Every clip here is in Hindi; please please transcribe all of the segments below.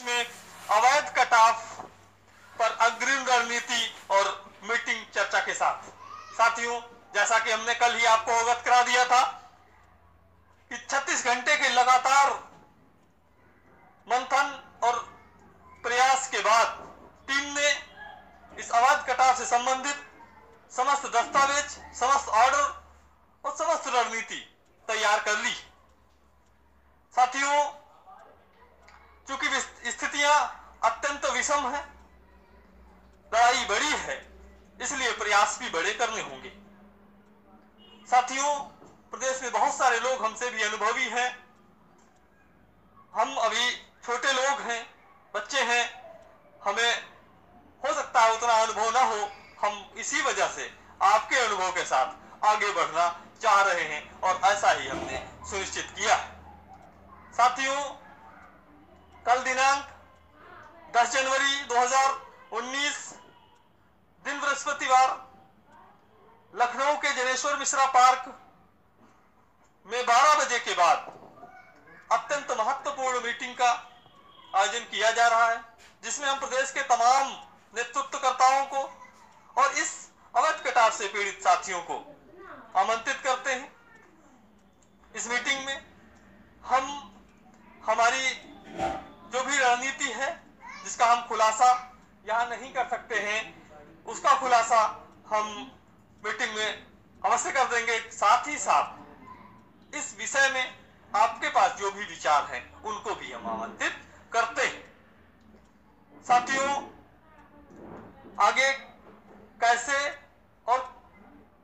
में अवैध कटाव पर अग्रिम रणनीति और मीटिंग चर्चा के साथ। साथियों, जैसा कि हमने कल ही आपको अवगत करा दिया था कि 36 घंटे के लगातार मंथन और प्रयास के बाद टीम ने इस अवैध कटाव से संबंधित समस्त दस्तावेज, समस्त ऑर्डर और समस्त रणनीति तैयार कर ली। साथियों, चूंकि स्थितियां अत्यंत विषम है, लड़ाई बड़ी है, इसलिए प्रयास भी बड़े करने होंगे। साथियों, प्रदेश में बहुत सारे लोग हमसे भी अनुभवी हैं। हम अभी छोटे लोग हैं, बच्चे हैं, हमें हो सकता है उतना अनुभव ना हो। हम इसी वजह से आपके अनुभव के साथ आगे बढ़ना चाह रहे हैं और ऐसा ही हमने सुनिश्चित किया है। साथियों, कल दिनांक 10 जनवरी 2019 दिन बृहस्पतिवार लखनऊ के जनेश्वर मिश्रा पार्क में 12 बजे के बाद अत्यंत महत्वपूर्ण मीटिंग का आयोजन किया जा रहा है, जिसमें हम प्रदेश के तमाम नेतृत्वकर्ताओं को और इस अवैध कटाव से पीड़ित साथियों को आमंत्रित करते हैं। इस मीटिंग में हम हमारी जो भी रणनीति है, जिसका हम खुलासा यहां नहीं कर सकते हैं, उसका खुलासा हम मीटिंग में अवश्य कर देंगे। साथ ही साथ इस विषय में आपके पास जो भी विचार हैं, उनको भी हम आमंत्रित करते हैं। साथियों, आगे कैसे और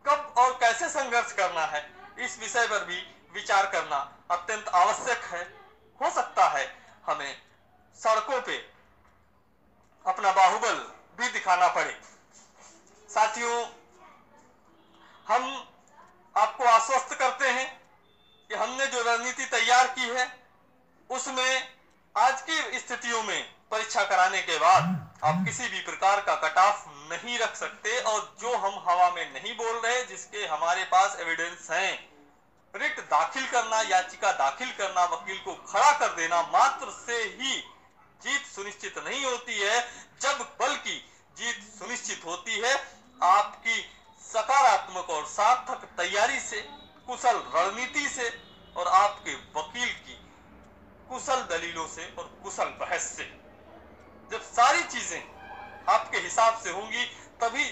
कब और कैसे संघर्ष करना है, इस विषय पर भी विचार करना अत्यंत आवश्यक है। हो सकता है हमें सड़कों पे अपना बाहुबल भी दिखाना पड़े। साथियों, हम आपको आश्वस्त करते हैं कि हमने जो रणनीति तैयार की है, उसमें आज की स्थितियों में परीक्षा कराने के बाद आप किसी भी प्रकार का कटाफ नहीं रख सकते। और जो हम हवा में नहीं बोल रहे, जिसके हमारे पास एविडेंस हैं, रिट दाखिल करना, याचिका दाखिल करना, वकील को खड़ा कर देना मात्र से ही जीत सुनिश्चित नहीं होती है, बल्कि जीत सुनिश्चित होती है आपकी सकारात्मक और सार्थक तैयारी से, कुशल रणनीति से और आपके वकील की कुशल दलीलों से और कुशल बहस से। जब सारी चीजें आपके हिसाब से होंगी, तभी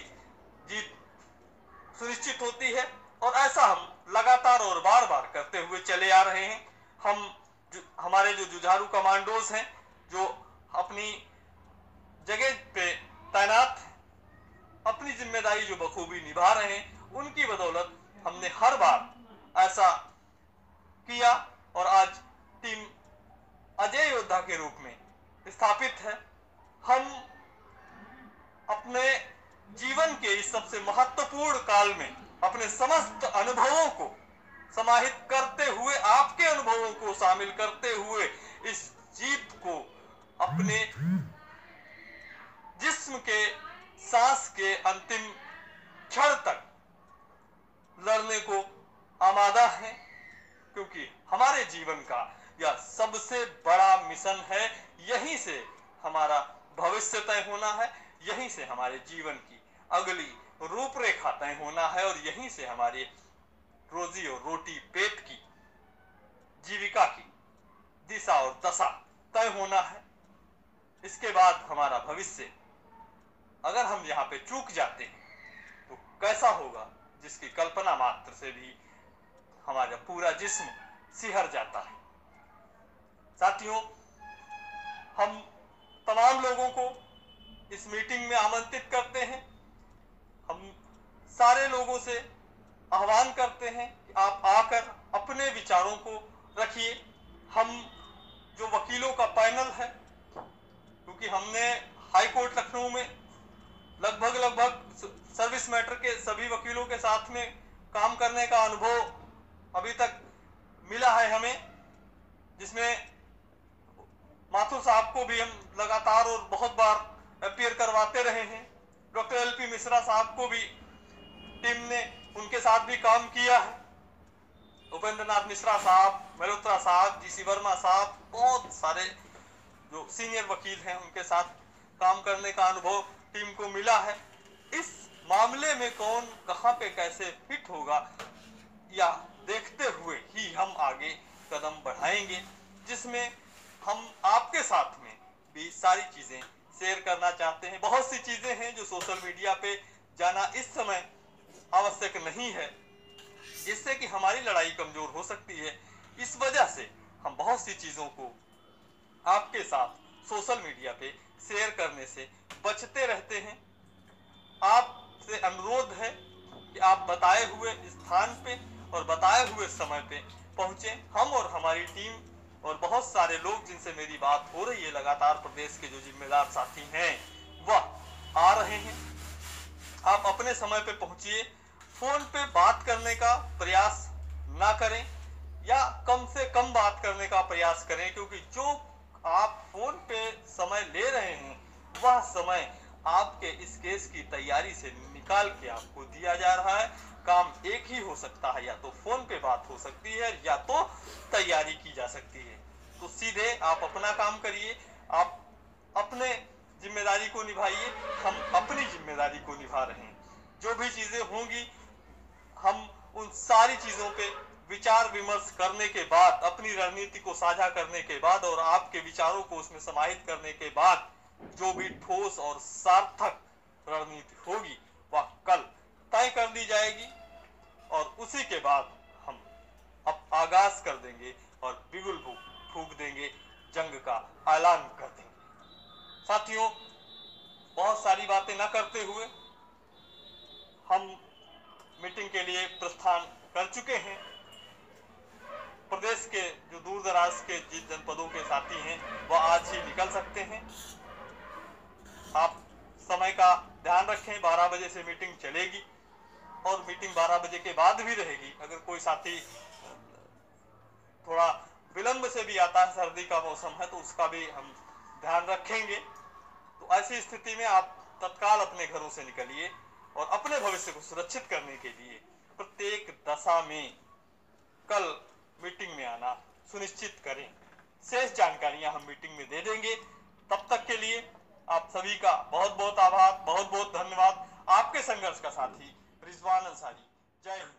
जीत सुनिश्चित होती है। और ऐसा हम लगातार और बार बार करते हुए चले आ रहे हैं। हमारे जो जुझारू कमांडोज हैं, जो अपनी जगह पे तैनात अपनी जिम्मेदारी जो बखूबी निभा रहे हैं, उनकी बदौलत हमने हर बार ऐसा किया और आज टीम अजय योद्धा के रूप में स्थापित है। हम अपने जीवन के इस सबसे महत्वपूर्ण काल में अपने समस्त अनुभवों को समाहित करते हुए, आपके अनुभवों को शामिल करते हुए, इस जीत को अपने जिस्म के सांस के अंतिम क्षण तक लड़ने को आमादा है, क्योंकि हमारे जीवन का यह सबसे बड़ा मिशन है। यहीं से हमारा भविष्य तय होना है, यहीं से हमारे जीवन की अगली रूपरेखा तय होना है और यहीं से हमारी रोजी और रोटी पेट की, जीविका की दिशा और दशा तय होना है। इसके बाद हमारा भविष्य, अगर हम यहाँ पे चूक जाते हैं तो कैसा होगा, जिसकी कल्पना मात्र से भी हमारा पूरा जिस्म सिहर जाता है। साथियों, हम तमाम लोगों को इस मीटिंग में आमंत्रित करते हैं। हम सारे लोगों से आह्वान करते हैं कि आप आकर अपने विचारों को रखिए। हम जो वकीलों का पैनल है, क्योंकि हमने हाई कोर्ट लखनऊ में लगभग सर्विस मैटर के सभी वकीलों के साथ में काम करने का अनुभव अभी तक मिला है हमें, जिसमें माथुर साहब को भी हम लगातार और बहुत बार अपीयर करवाते रहे हैं। डॉक्टर एलपी मिश्रा साहब को भी टीम ने उनके साथ भी काम किया है। उपेंद्र नाथ मिश्रा साहब, मल्होत्रा साहब, जीसी वर्मा साहब, बहुत सारे जो सीनियर वकील हैं उनके साथ काम करने का अनुभव टीम को मिला है। इस मामले में कौन कहां पे कैसे फिट होगा या देखते हुए ही हम आगे कदम बढ़ाएंगे, जिसमें हम आपके साथ में भी सारी चीजें शेयर करना चाहते हैं। बहुत सी चीजें हैं जो सोशल मीडिया पे जाना इस समय आवश्यक नहीं है, जिससे कि हमारी लड़ाई कमजोर हो सकती है। इस वजह से हम बहुत सी चीजों को आपके साथ सोशल मीडिया पे शेयर करने से बचते रहते हैं। आपसे अनुरोध है कि आप बताए हुए स्थान पे और बताए हुए समय पे पहुंचे। हम और हमारी टीम और बहुत सारे लोग जिनसे मेरी बात हो रही है लगातार, प्रदेश के जो जिम्मेदार साथी हैं वह आ रहे हैं। आप अपने समय पे पहुंचिए। फोन पे बात करने का प्रयास ना करें या कम से कम बात करने का प्रयास करें, क्योंकि जो आप फोन पे समय ले रहे हैं वह समय आपके इस केस की तैयारी से निकाल के आपको दिया जा रहा है। काम एक ही हो सकता है, या तो फोन पे बात हो सकती है या तो तैयारी की जा सकती है। तो सीधे आप अपना काम करिए, आप अपने जिम्मेदारी को निभाइए, हम अपनी जिम्मेदारी को निभा रहे हैं। जो भी चीजें होंगी हम उन सारी चीजों पे विचार विमर्श करने के बाद, अपनी रणनीति को साझा करने के बाद और आपके विचारों को उसमें समाहित करने के बाद जो भी ठोस और सार्थक रणनीति होगी वह कल तय कर दी जाएगी और उसी के बाद हम अब आगाज कर देंगे और बिगुल फूंक देंगे, जंग का ऐलान कर देंगे। साथियों, बहुत सारी बातें न करते हुए हम मीटिंग के लिए प्रस्थान कर चुके हैं। प्रदेश के जो दूर दराज के जिन जनपदों के साथी हैं वह आज ही निकल सकते हैं। आप समय का ध्यान रखें, 12 बजे से मीटिंग चलेगी और मीटिंग 12 बजे के बाद भी रहेगी। अगर कोई साथी थोड़ा विलंब से भी आता है, सर्दी का मौसम है, तो उसका भी हम ध्यान रखेंगे। तो ऐसी स्थिति में आप तत्काल अपने घरों से निकलिए और अपने भविष्य को सुरक्षित करने के लिए प्रत्येक दशा में कल मीटिंग में आना सुनिश्चित करें। शेष जानकारियां हम मीटिंग में दे देंगे। तब तक के लिए आप सभी का बहुत बहुत आभार, बहुत बहुत धन्यवाद। आपके संघर्ष का साथी रिजवान अंसारी। जय हिंद।